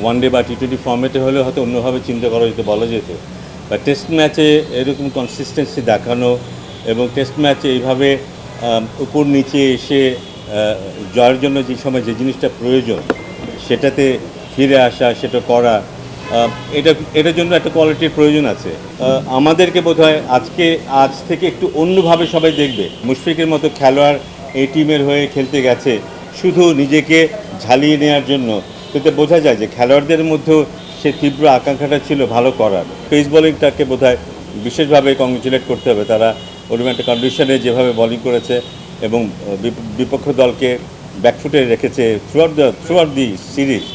One day বা টি-20 ফর্মেটে হলে হয়তো অন্যভাবে চিন্তা করা যেত, বলা যেত। বা টেস্ট ম্যাচে এরকম কনসিস্টেন্সি দেখানো এবং টেস্ট ম্যাচে এইভাবে উপর নিচে এসে জয়ের জন্য যে সময় যে জিনিসটা প্রয়োজন সেটাতে ফিরে আসা, সেটা করা, এটার জন্য একটা কোয়ালিটির প্রয়োজন আছে। আমাদেরকে বোধহয় আজ থেকে একটু অন্যভাবে সবাই দেখবে। মুশফিকের মতো খেলোয়াড় এই টিমের হয়ে খেলতে গেছে শুধু নিজেকে ঝালিয়ে নেওয়ার জন্য, এতে বোঝা যায় যে খেলোয়াড়দের মধ্যেও সে তীব্র আকাঙ্ক্ষাটা ছিল ভালো করার। পেস বোলিংটাকে বোধহয় বিশেষভাবে কংগ্রেচুলেট করতে হবে। তারা ওরকম একটা কন্ডিশনে যেভাবে বোলিং করেছে এবং বিপক্ষ দলকে ব্যাকফুটে রেখেছে থ্রুআউট দি সিরিজ।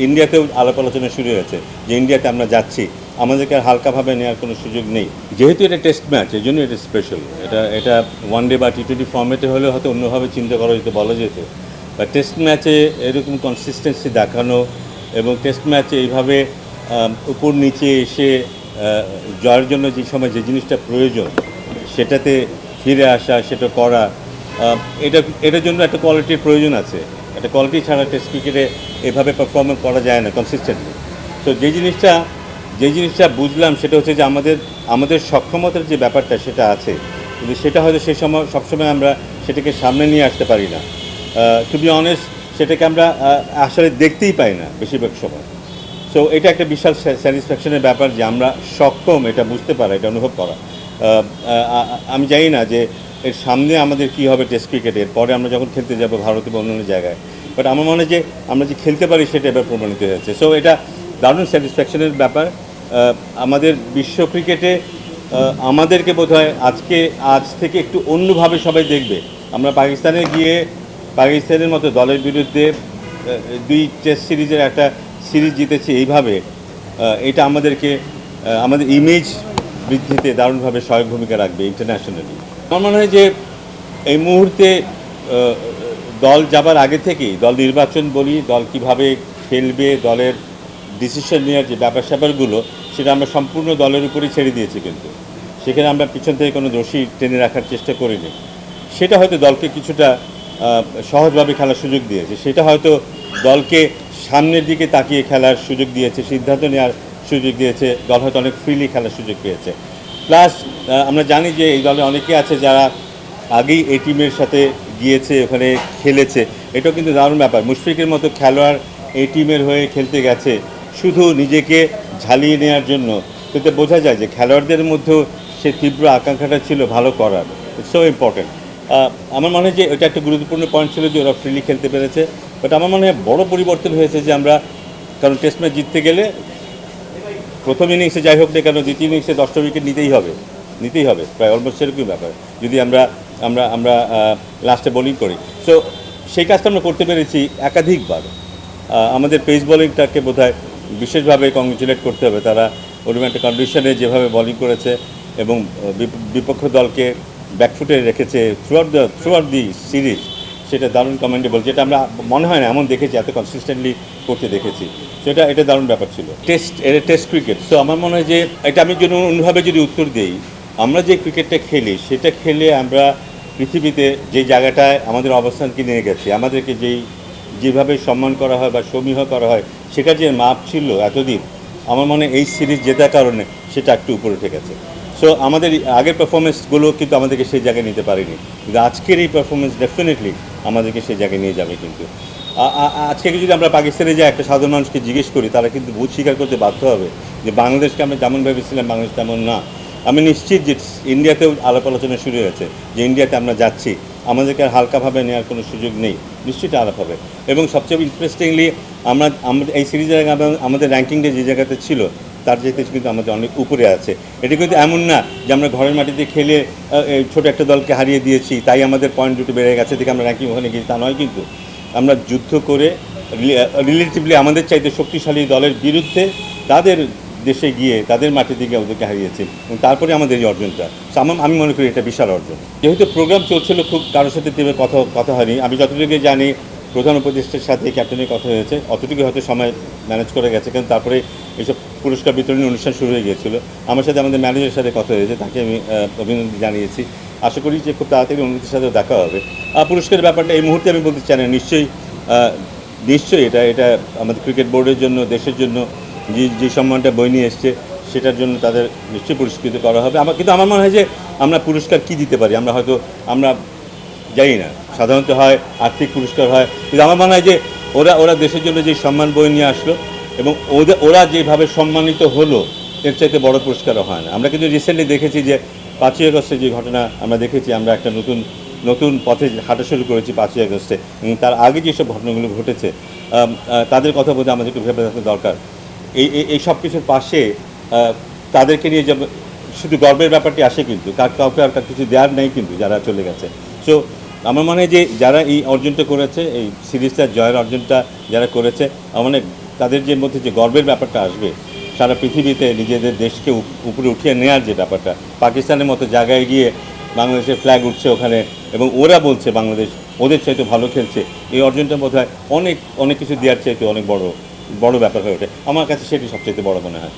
ইন্ডিয়াতেও আলাপ আলোচনা শুরু হয়েছে যে ইন্ডিয়াতে আমরা যাচ্ছি, আমাদেরকে আর হালকাভাবে নেওয়ার কোনো সুযোগ নেই। যেহেতু এটা টেস্ট ম্যাচ, এই জন্য এটা স্পেশাল। এটা ওয়ানডে বা টি-20 ফর্মেটে হলে হয়তো অন্যভাবে চিন্তা করা যেত, বলা যেত। বা টেস্ট ম্যাচে এরকম কনসিস্টেন্সি দেখানো এবং টেস্ট ম্যাচে এইভাবে উপর নিচে এসে জয়ের জন্য যে সময় যে জিনিসটা প্রয়োজন সেটাতে ফিরে আসা, সেটা করা, এটার জন্য একটা কোয়ালিটির প্রয়োজন আছে। একটা কোয়ালিটি ছাড়া টেস্ট ক্রিকেটে এভাবে পারফরমেন্স করা যায় না কনসিস্টেন্টলি। তো যে জিনিসটা বুঝলাম সেটা হচ্ছে যে আমাদের সক্ষমতার যে ব্যাপারটা সেটা আছে, কিন্তু সেটা হয়তো সেই সময় সবসময় আমরা সেটাকে সামনে নিয়ে আসতে পারি না। টু বি অনেস্ট, সেটাকে আমরা আসলে দেখতেই পাই না বেশিরভাগ সময়। সো এটা একটা বিশাল স্যাটিসফ্যাকশনের ব্যাপার যে আমরা সক্ষম এটা বুঝতে পারা, এটা অনুভব করা। আমি জানি না যে এর সামনে আমাদের কী হবে টেস্ট ক্রিকেটের পরে আমরা যখন খেলতে যাব ভারতে বা অন্যান্য জায়গায়, বাট আমার মনে হয় যে আমরা যে খেলতে পারি সেটা এবার প্রমাণিত হয়েছে। সো এটা দারুণ স্যাটিসফ্যাকশনের ব্যাপার। আমাদের বিশ্ব ক্রিকেটে আমাদেরকে বোধহয় আজ থেকে একটু অন্যভাবে সবাই দেখবে। আমরা পাকিস্তানে গিয়ে পাকিস্তানের মতো দলের বিরুদ্ধে 2 টেস্ট সিরিজের একটা সিরিজ জিতেছি এইভাবে, এটা আমাদের ইমেজ বৃদ্ধিতে দারুণভাবে সহায়ক ভূমিকা রাখবে ইন্টারন্যাশনালি। আমার মনে হয় যে এই মুহূর্তে দল যাবার আগে থেকেই দল নির্বাচন বলি, দল কিভাবে খেলবে, দলের ডিসিশন নেওয়ার যে ব্যাপার স্যাপারগুলো, সেটা আমরা সম্পূর্ণ দলের উপরেই ছেড়ে দিয়েছি। কিন্তু সেখানে আমরা পিছন থেকে কোনো দোষী টেনে রাখার চেষ্টা করিনি। সেটা হয়তো দলকে কিছুটা সহজভাবে খেলার সুযোগ দিয়েছে, সেটা হয়তো দলকে সামনের দিকে তাকিয়ে খেলার সুযোগ দিয়েছে, সিদ্ধান্ত নেওয়ার সুযোগ দিয়েছে, দল হয়তো অনেক ফ্রিলি খেলার সুযোগ পেয়েছে। প্লাস আমরা জানি যে এই দলে অনেকে আছে যারা আগেই এই টিমের সাথে গিয়েছে, ওখানে খেলেছে। এটাও কিন্তু দারুণ ব্যাপার। মুশফিকের মতো খেলোয়াড় এই টিমের হয়ে খেলতে গেছে শুধু নিজেকে ঝালিয়ে নেওয়ার জন্য, এতে বোঝা যায় যে খেলোয়াড়দের মধ্যেও সে তীব্র আকাঙ্ক্ষাটা ছিল ভালো করার। It's so important. আমার মনে হয় যে এটা একটা গুরুত্বপূর্ণ পয়েন্ট ছিল যে ওরা ফ্রিলি খেলতে পেরেছে। বাট আমার মনে হয় বড় পরিবর্তন হয়েছে যে আমরা, কারণ টেস্ট ম্যাচ জিততে গেলে প্রথম ইনিংসে যাই হোক না কেন দ্বিতীয় ইনিংসে 10টা উইকেট নিতেই হবে, প্রায় অলমোস্ট সেরকমই ব্যাপার যদি আমরা আমরা আমরা লাস্টে বোলিং করি। সো সেই কাজটা আমরা করতে পেরেছি একাধিকবার। আমাদের পেস বোলিংটাকে বোধহয় বিশেষভাবে কংগ্রেচুলেট করতে হবে। তারা ওরকম একটা কন্ডিশনে যেভাবে বোলিং করেছে এবং বিপক্ষ দলকে ব্যাকফুটে রেখেছে থ্রুআউট দি সিরিজ, সেটা দারুণ কমেন্ডেবল। যেটা আমরা মনে হয় না এমন দেখেছি, এত কনসিস্টেন্টলি করতে দেখেছি। সেটা দারুণ ব্যাপার ছিল। Test cricket. সো আমার মনে হয় যে এটা আমি যদি অন্যভাবে যদি উত্তর দিই, আমরা যে ক্রিকেটটা খেলি সেটা খেলে আমরা পৃথিবীতে যে জায়গাটায় আমাদের অবস্থানকে নিয়ে গেছি, আমাদেরকে যেভাবে সম্মান করা হয় বা সমীহ করা হয়, সেটার যে মাপ ছিল এতদিন, আমার মনে হয় এই সিরিজ জেতার কারণে সেটা একটু উপরে উঠে গেছে। সো আমাদের আগের পারফরমেন্সগুলো কিন্তু আমাদেরকে সেই জায়গায় নিতে পারেনি, কিন্তু আজকের এই পারফরমেন্স ডেফিনেটলি আমাদেরকে সেই জায়গায় নিয়ে যাবে। কিন্তু আজকে যদি আমরা পাকিস্তানে যাই একটা সাধারণ মানুষকে জিজ্ঞেস করি, তারা কিন্তু বুঝ স্বীকার করতে বাধ্য হবে যে বাংলাদেশকে আমরা যেমন ভেবেছিলাম বাংলাদেশ তেমন না। আমি নিশ্চিত যে ইন্ডিয়াতেও আলাপ আলোচনা শুরু হয়েছে যে ইন্ডিয়াতে আমরা যাচ্ছি, আমাদেরকে আর হালকাভাবে নেওয়ার কোনো সুযোগ নেই, নিশ্চিত আলাপ হবে। এবং সবচেয়ে ইন্টারেস্টিংলি আমরা এই সিরিজের আমাদের র্যাঙ্কিংটা যে জায়গাতে ছিল তার যেতে কিন্তু আমাদের অনেক উপরে আছে। এটা কিন্তু এমন না যে আমরা ঘরের মাটিতে খেলে ছোটো একটা দলকে হারিয়ে দিয়েছি তাই আমাদের পয়েন্ট দুটো বেড়ে গেছে থেকে আমরা র্যাঙ্কিং ওখানে গিয়েছি, তা নয়। কিন্তু আমরা যুদ্ধ করে রিলেটিভলি আমাদের চাইতে শক্তিশালী দলের বিরুদ্ধে তাদের দেশে গিয়ে তাদের মাটিতে গিয়ে ওদেরকে হারিয়েছি এবং তারপরে আমাদের এই অর্জনটা। আমি মনে করি এটা বিশাল অর্জন। যেহেতু প্রোগ্রাম চলছিল, খুব কারোর সাথে তেমন কথা হয়নি। আমি যতটুকু জানি প্রধান উপদেষ্টার সাথে ক্যাপ্টেনের কথা হয়েছে, অতটুকু হয়তো সময় ম্যানেজ করে গেছে, কারণ তারপরে এইসব পুরস্কার বিতরণী অনুষ্ঠান শুরু হয়ে গিয়েছিল। আমার সাথে আমাদের ম্যানেজারের সাথে কথা হয়েছে, তাকে আমি অভিনন্দন জানিয়েছি। আশা করি যে খুব তাড়াতাড়ি অনুমতির সাথে দেখা হবে। পুরস্কারের ব্যাপারটা এই মুহূর্তে আমি বলতে চাই না, নিশ্চয়ই নিশ্চয়ই এটা এটা আমাদের ক্রিকেট বোর্ডের জন্য, দেশের জন্য যে সম্মানটা বয়ে নিয়ে এসছে, সেটার জন্য তাদের নিশ্চয়ই পুরস্কৃত করা হবে। কিন্তু আমার মনে হয় যে আমরা পুরস্কার কী দিতে পারি, আমরা জানি না। সাধারণত হয় আর্থিক পুরস্কার হয়, কিন্তু আমার মনে হয় যে ওরা দেশের জন্য যে সম্মান বয়ে নিয়ে আসলো এবং ওরা যেভাবে সম্মানিত হলো, এর চাইতে বড় পুরস্কারও হয় না। আমরা কিন্তু রিসেন্টলি দেখেছি যে 5ই আগস্টে যে ঘটনা আমরা দেখেছি, আমরা একটা নতুন পথে হাঁটা শুরু করেছি 5ই আগস্টে, এবং তার আগে যেসব ঘটনাগুলো ঘটেছে তাদের কথা বলতে আমাদেরকে ভেবে রাখা দরকার। এই সব কিছুর পাশে তাদেরকে নিয়ে যে শুধু গর্বের ব্যাপারটি আসে, কিন্তু কাউকে আর কিছু দেওয়ার নেই কিন্তু যারা চলে গেছে। সো আমার মনে হয় যে যারা এই অর্জনটা করেছে, এই সিরিজটা জয়ের অর্জনটা যারা করেছে, আমার মনে হয় তাদের যে মধ্যে যে গর্বের ব্যাপারটা আসবে, সারা পৃথিবীতে নিজেদের দেশকে উপরে উঠিয়ে নেওয়ার যে ব্যাপারটা, পাকিস্তানের মতো জায়গায় গিয়ে বাংলাদেশের ফ্ল্যাগ উঠছে ওখানে, এবং ওরা বলছে বাংলাদেশ ওদের চাইতে ভালো খেলছে, এই অর্জনটা বোধহয় অনেক কিছু দেওয়ার চাইতে অনেক বড় ব্যাপার হয়ে ওঠে। আমার কাছে সেটি সবচেয়ে বড় মনে হয়।